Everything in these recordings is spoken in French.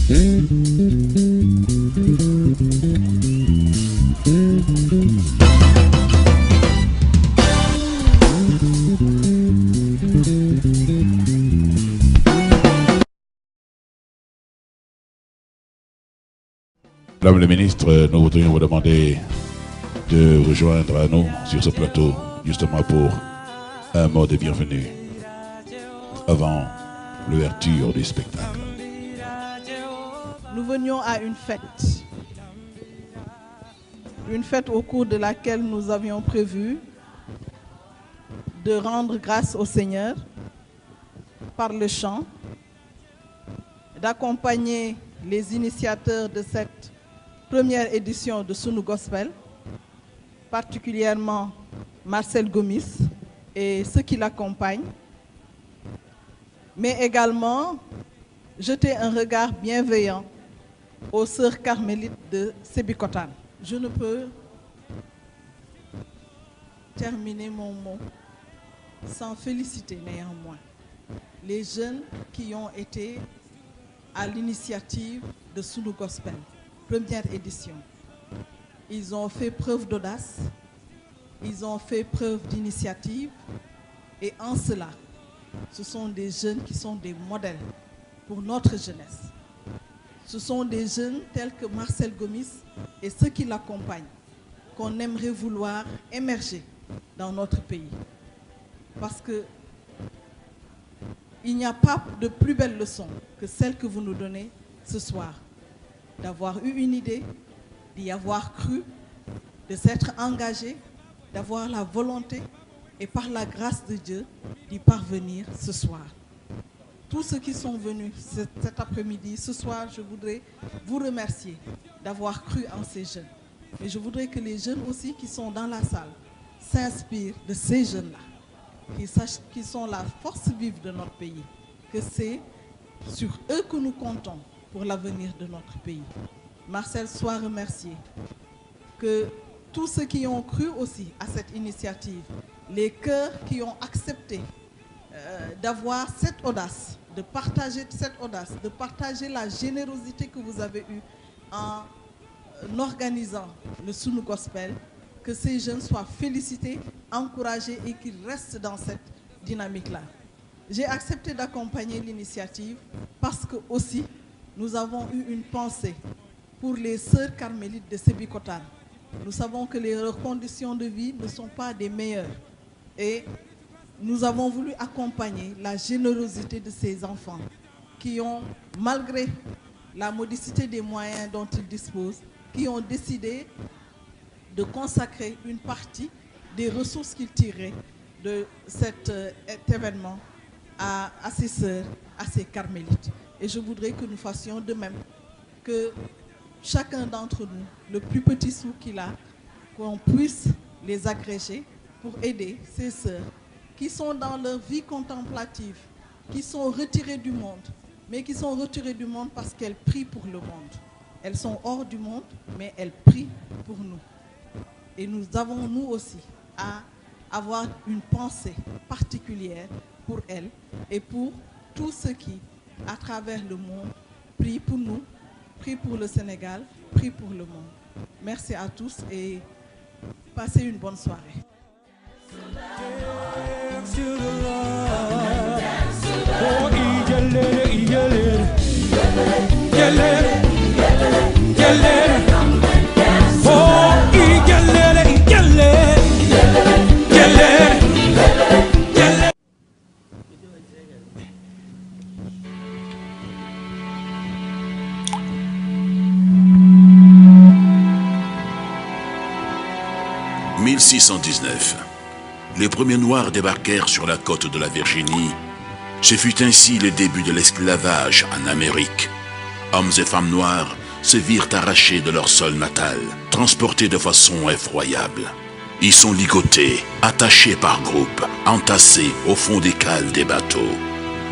Madame le ministre, nous voudrions vous demander de rejoindre nous sur ce plateau, justement pour un mot de bienvenue avant l'ouverture du spectacle. Nous venions à une fête au cours de laquelle nous avions prévu de rendre grâce au Seigneur par le chant, d'accompagner les initiateurs de cette première édition de Sunu Gospel, particulièrement Marcel Gomis et ceux qui l'accompagnent, mais également jeter un regard bienveillant aux sœurs carmélites de Sébikotane. Je ne peux terminer mon mot sans féliciter néanmoins les jeunes qui ont été à l'initiative de Sunu Gospel, première édition. Ils ont fait preuve d'audace, ils ont fait preuve d'initiative et en cela, ce sont des jeunes qui sont des modèles pour notre jeunesse. Ce sont des jeunes tels que Marcel Gomis et ceux qui l'accompagnent qu'on aimerait vouloir émerger dans notre pays. Parce que il n'y a pas de plus belle leçon que celle que vous nous donnez ce soir. D'avoir eu une idée, d'y avoir cru, de s'être engagé, d'avoir la volonté et par la grâce de Dieu d'y parvenir ce soir. Tous ceux qui sont venus cet après-midi, ce soir, je voudrais vous remercier d'avoir cru en ces jeunes. Et je voudrais que les jeunes aussi qui sont dans la salle s'inspirent de ces jeunes-là, qu'ils sachent qu'ils sont la force vive de notre pays, que c'est sur eux que nous comptons pour l'avenir de notre pays. Marcel, sois remercié. Que tous ceux qui ont cru aussi à cette initiative, les cœurs qui ont accepté d'avoir cette audace, de partager cette audace, de partager la générosité que vous avez eue en organisant le Sunu Gospel, que ces jeunes soient félicités, encouragés et qu'ils restent dans cette dynamique-là. J'ai accepté d'accompagner l'initiative parce que aussi nous avons eu une pensée pour les sœurs carmélites de Sébikotane. Nous savons que leurs conditions de vie ne sont pas des meilleures et nous avons voulu accompagner la générosité de ces enfants qui ont, malgré la modicité des moyens dont ils disposent, qui ont décidé de consacrer une partie des ressources qu'ils tiraient de cet événement à ces sœurs, à ces carmélites. Et je voudrais que nous fassions de même, que chacun d'entre nous, le plus petit sou qu'il a, qu'on puisse les agréger pour aider ces sœurs qui sont dans leur vie contemplative, qui sont retirées du monde, mais qui sont retirées du monde parce qu'elles prient pour le monde. Elles sont hors du monde, mais elles prient pour nous. Et nous avons, nous aussi, à avoir une pensée particulière pour elles et pour tous ceux qui, à travers le monde, prient pour nous, prient pour le Sénégal, prient pour le monde. Merci à tous et passez une bonne soirée. « 1619. Les premiers Noirs débarquèrent sur la côte de la Virginie. Ce fut ainsi le début de l'esclavage en Amérique. Hommes et femmes noirs se virent arrachés de leur sol natal, transportés de façon effroyable. Ils sont ligotés, attachés par groupes, entassés au fond des cales des bateaux.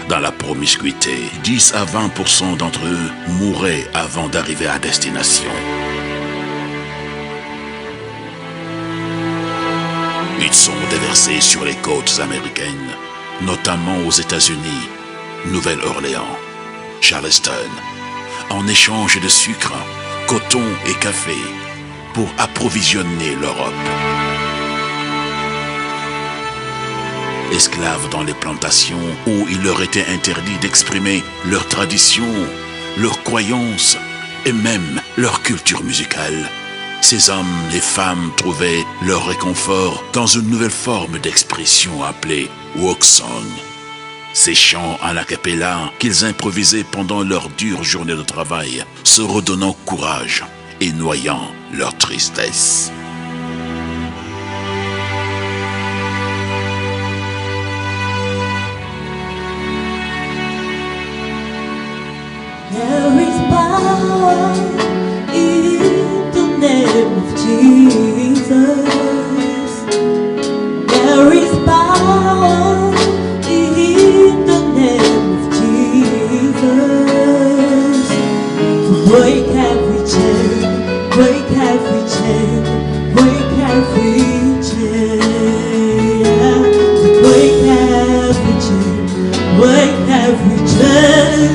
Dans la promiscuité, 10 à 20% d'entre eux mouraient avant d'arriver à destination. Ils sont déversés sur les côtes américaines, notamment aux États-Unis, Nouvelle-Orléans, Charleston, en échange de sucre, coton et café pour approvisionner l'Europe. Esclaves dans les plantations où il leur était interdit d'exprimer leurs traditions, leurs croyances et même leur culture musicale, ces hommes et femmes trouvaient leur réconfort dans une nouvelle forme d'expression appelée folk song. Ces chants en a cappella qu'ils improvisaient pendant leur dure journée de travail, se redonnant courage et noyant leur tristesse. There is power in the name of Jesus. There is power in the name of Jesus. To break every chain, break every chain, break every chain. Yeah. To break every chain, break every chain.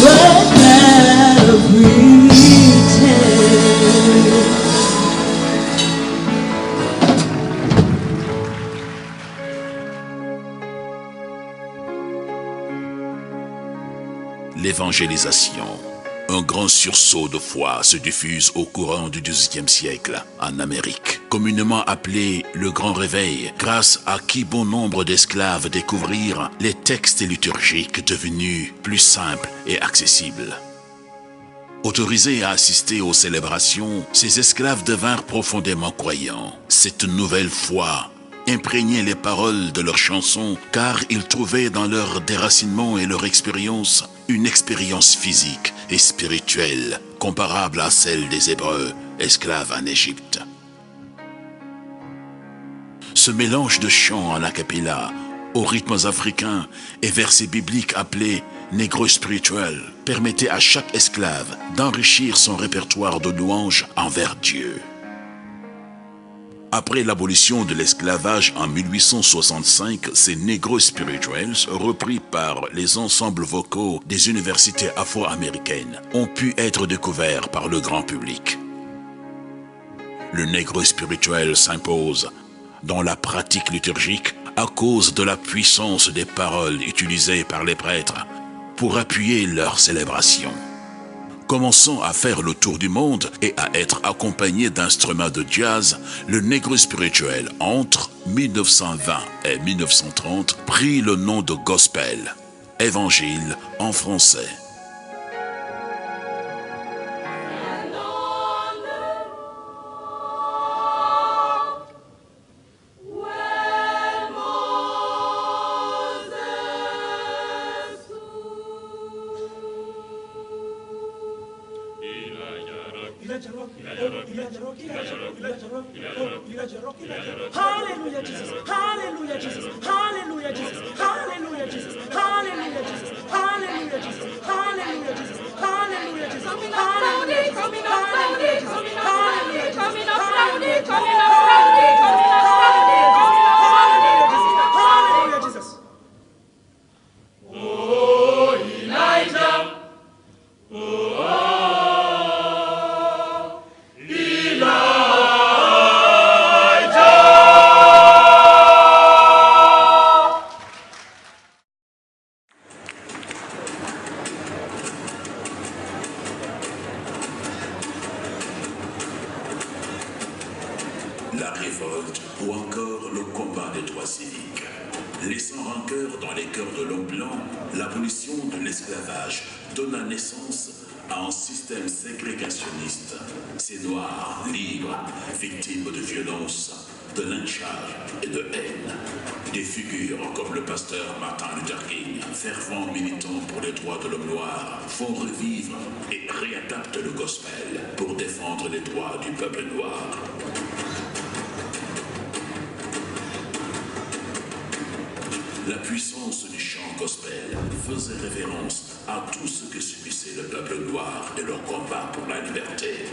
Break every chain. L'évangélisation. Un grand sursaut de foi se diffuse au courant du XVIIIe siècle en Amérique, communément appelé le Grand Réveil, grâce à qui bon nombre d'esclaves découvrirent les textes liturgiques devenus plus simples et accessibles. Autorisés à assister aux célébrations, ces esclaves devinrent profondément croyants. Cette nouvelle foi imprégnait les paroles de leurs chansons, car ils trouvaient dans leur déracinement et leur expérience une expérience physique et spirituelle comparable à celle des Hébreux, esclaves en Égypte. Ce mélange de chants en a cappella, aux rythmes africains et versets bibliques appelés négro spirituels permettait à chaque esclave d'enrichir son répertoire de louanges envers Dieu. Après l'abolition de l'esclavage en 1865, ces négro spirituels, repris par les ensembles vocaux des universités afro-américaines, ont pu être découverts par le grand public. Le négro spirituel s'impose dans la pratique liturgique à cause de la puissance des paroles utilisées par les prêtres pour appuyer leur célébration. Commençant à faire le tour du monde et à être accompagné d'instruments de jazz, le négro spirituel entre 1920 et 1930 prit le nom de gospel, évangile en français. Hallelujah, Jesus. Hallelujah, Jesus. Hallelujah, Jesus. Hallelujah, Jesus. Hallelujah, Jesus. Hallelujah, Jesus. Hallelujah, Jesus. Hallelujah, Jesus. Coming up slowly, coming up slowly, coming up slowly, coming up slowly, coming up slowly, coming up slowly, hallelujah, Jesus. Hallelujah, Jesus. Oh, Elijah. La révolte ou encore le combat des droits civiques. Laissant rancœur dans les cœurs de l'homme blanc, l'abolition de l'esclavage donna naissance à un système ségrégationniste. Ces noirs, libres, victimes de violences, de lynchage et de haine. Des figures comme le pasteur Martin Luther King, fervent militant pour les droits de l'homme noir, font revivre et réadaptent le gospel pour défendre les droits du peuple noir. La puissance du chant gospel faisait révérence à tout ce que subissait le peuple noir et leur combat pour la liberté.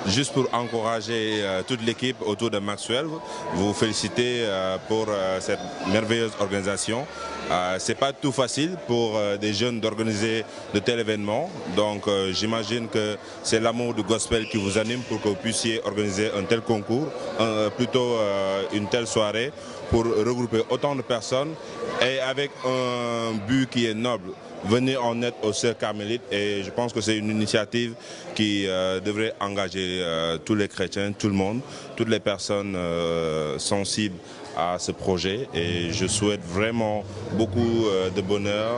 Juste pour encourager toute l'équipe autour de Maxwell, vous féliciter pour cette merveilleuse organisation. C'est pas tout facile pour des jeunes d'organiser de tels événements, donc j'imagine que c'est l'amour du gospel qui vous anime pour que vous puissiez organiser un tel concours, plutôt une telle soirée pour regrouper autant de personnes et avec un but qui est noble. Venir en aide aux sœurs carmélites, et je pense que c'est une initiative qui devrait engager tous les chrétiens, tout le monde, toutes les personnes sensibles à ce projet, et je souhaite vraiment beaucoup de bonheur,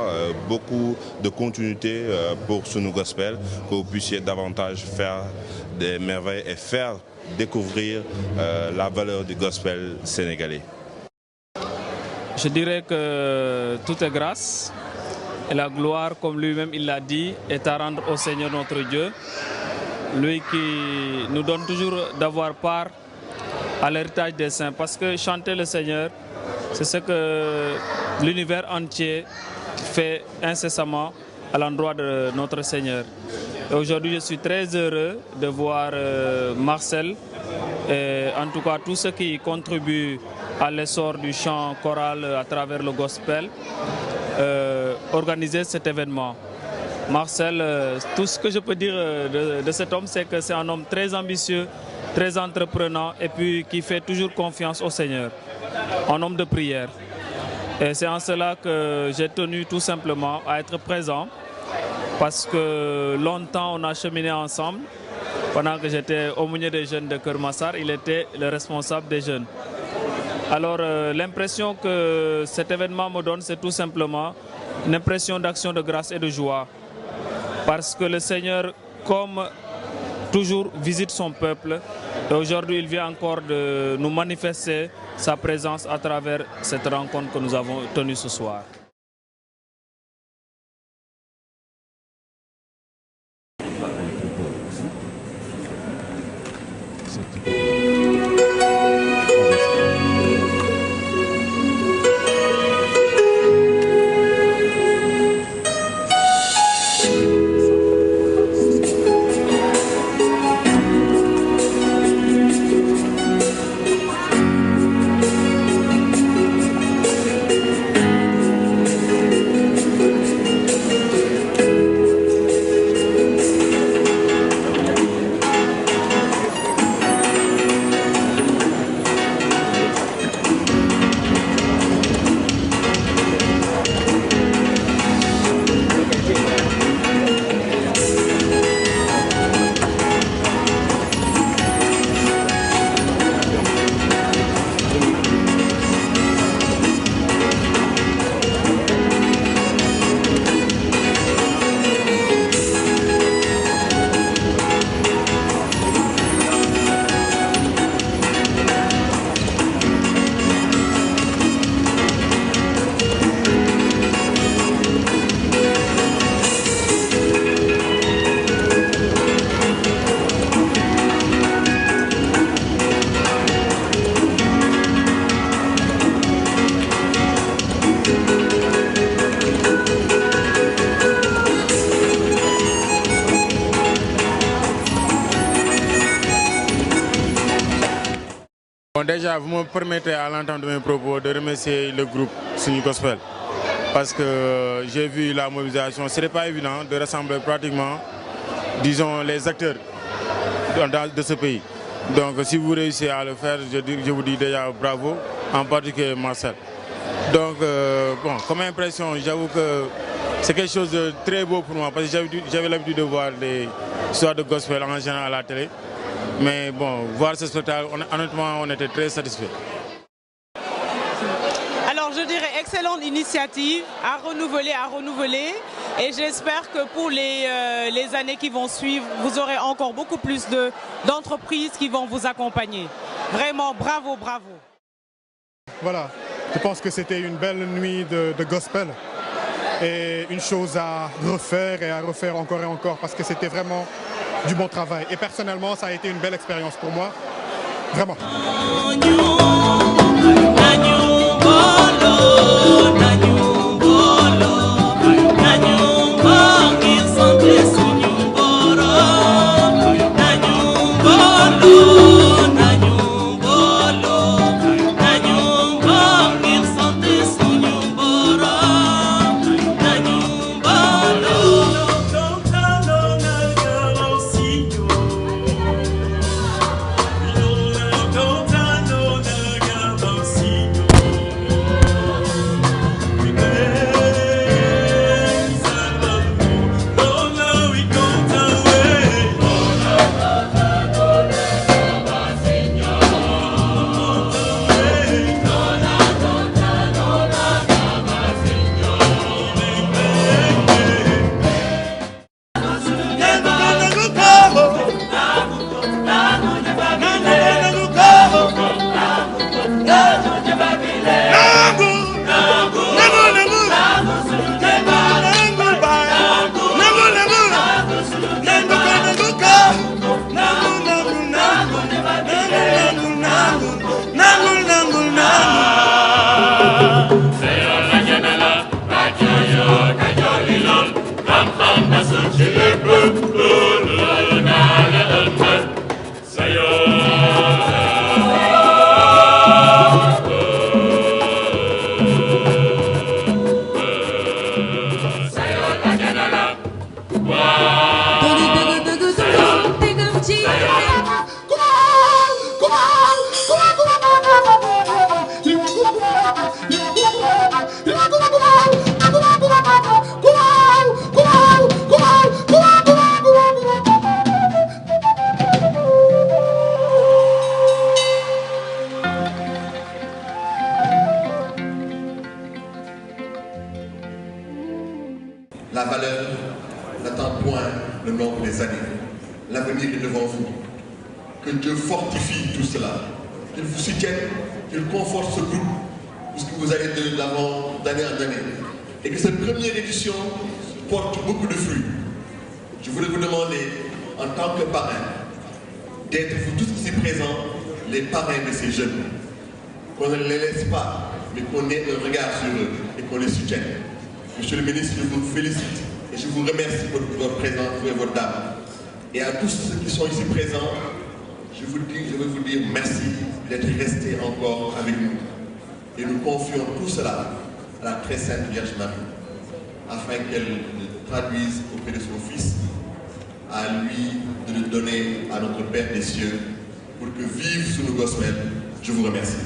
beaucoup de continuité pour Sunu Gospel, que vous puissiez davantage faire des merveilles et faire découvrir la valeur du gospel sénégalais. Je dirais que tout est grâce. Et la gloire, comme lui-même il l'a dit, est à rendre au Seigneur notre Dieu. Lui qui nous donne toujours d'avoir part à l'héritage des saints. Parce que chanter le Seigneur, c'est ce que l'univers entier fait incessamment à l'endroit de notre Seigneur. Et aujourd'hui, je suis très heureux de voir Marcel, et en tout cas tous ceux qui contribuent à l'essor du chant choral à travers le gospel, organiser cet événement. Marcel, tout ce que je peux dire de cet homme, c'est que c'est un homme très ambitieux, très entreprenant et puis qui fait toujours confiance au Seigneur, un homme de prière. Et c'est en cela que j'ai tenu tout simplement à être présent, parce que longtemps on a cheminé ensemble. Pendant que j'étais aumônier des jeunes de Keur Massar, il était le responsable des jeunes. Alors l'impression que cet événement me donne, c'est tout simplement une impression d'action de grâce et de joie. Parce que le Seigneur, comme toujours, visite son peuple. Et aujourd'hui, il vient encore de nous manifester sa présence à travers cette rencontre que nous avons tenue ce soir. Bon, déjà, vous me permettez à l'entendre de mes propos de remercier le groupe Sunu Gospel parce que j'ai vu la mobilisation. Ce n'est pas évident de rassembler pratiquement, disons, les acteurs de ce pays. Donc, si vous réussissez à le faire, je vous dis déjà bravo, en particulier Marcel. Donc, bon, comme impression, j'avoue que c'est quelque chose de très beau pour moi parce que j'avais l'habitude de voir des histoires de gospel en général à la télé. Mais bon, voir ce spectacle, honnêtement, on était très satisfaits. Alors je dirais excellente initiative à renouveler et j'espère que pour les années qui vont suivre, vous aurez encore beaucoup plus d'entreprises qui vont vous accompagner. Vraiment, bravo, bravo. Voilà, je pense que c'était une belle nuit de gospel et une chose à refaire et à refaire encore et encore parce que c'était vraiment du bon travail. Et personnellement, ça a été une belle expérience pour moi. Vraiment. La valeur n'attend point le nombre des années. L'avenir est devant vous. Que Dieu fortifie tout cela. Qu'il vous soutienne, qu'il conforte ce groupe, puisque vous allez de l'avant d'année en année. Et que cette première édition porte beaucoup de fruits. Je voulais vous demander, en tant que parrain, d'être vous tous ici présents, les parrains de ces jeunes. Qu'on ne les laisse pas, mais qu'on ait un regard sur eux et qu'on les soutienne. Monsieur le ministre, je vous félicite et je vous remercie pour votre présence, vous et votre dame. Et à tous ceux qui sont ici présents, je veux vous dire merci d'être restés encore avec nous. Et nous confions tout cela à la très sainte Vierge Marie, afin qu'elle le traduise auprès de son Fils, à lui de le donner à notre Père des cieux, pour que vive sous nos gospels. Je vous remercie.